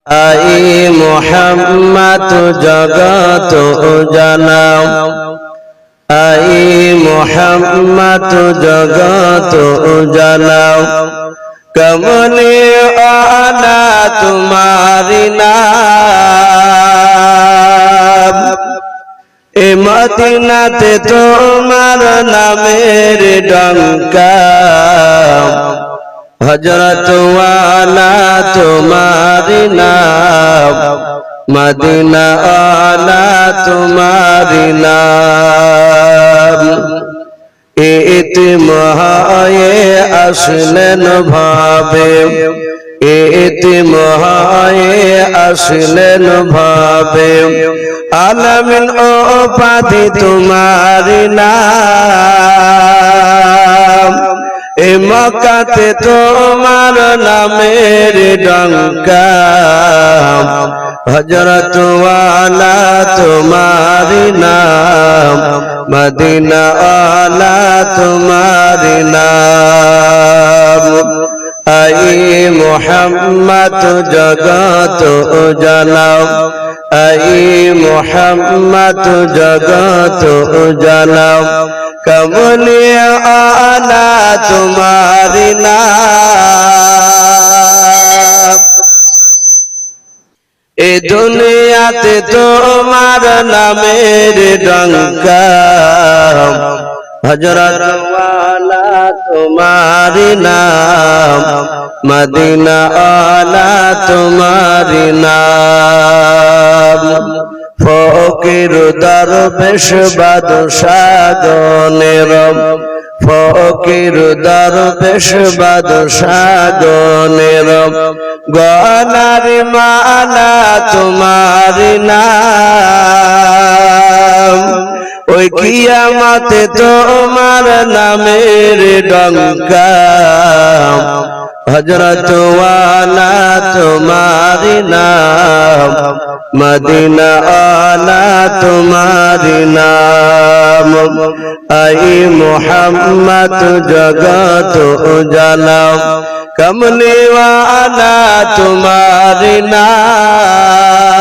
I Mohammad জগত জানাও, I Mohammad জগত জানাও। কমলে আলা তোমারি নাম, এ মদিনাতে তোমার নামের ডঙ্কা। হযরত ওয়ালা তোমারি নাম, মদিনা আলা তোমারি নাম। ইতিমহায়ে আসলেন ভাবে, ইতিমহায়ে আসলেন ভাবে। আলামিন ও পাতি তোমারি নাম, এ মক্কাতে তোমার নামের ডঙ্কা। হযরত ওয়ালা তোমারি নাম, মদিনা আলা তোমারি নাম। আই মোহাম্মদ জগত জানাও, আই মোহাম্মদ জগত জানাও। কমলে আলা তোমারি নাম, এ দুনিয়াতে তোমার নামের ডঙ্কা। হযরত ওয়ালা তোমারি নাম, মদিনা আলা তোমারি নাম। ফকির দরবেশ বাদশাহ গণের, ফকির দরবেশ বাদশাহ গণের গলার মালা তোমারি নাম। ওই কিয়ামতে তোমার নামের ডঙ্কা। হযরত ওয়ালা তোমারি নাম, মদিনা আলা তোমারি নাম। আই মোহাম্মদ জগত জানাও, কমলে ওয়ালা তোমারি নাম।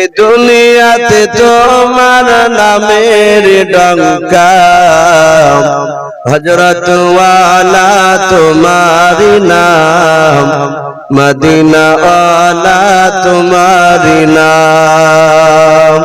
এ দুনিয়াতে তোমার নামের ডঙ্কা। হযরত ওয়ালা তোমারি নাম, মদিনা আলা তোমারি নাম।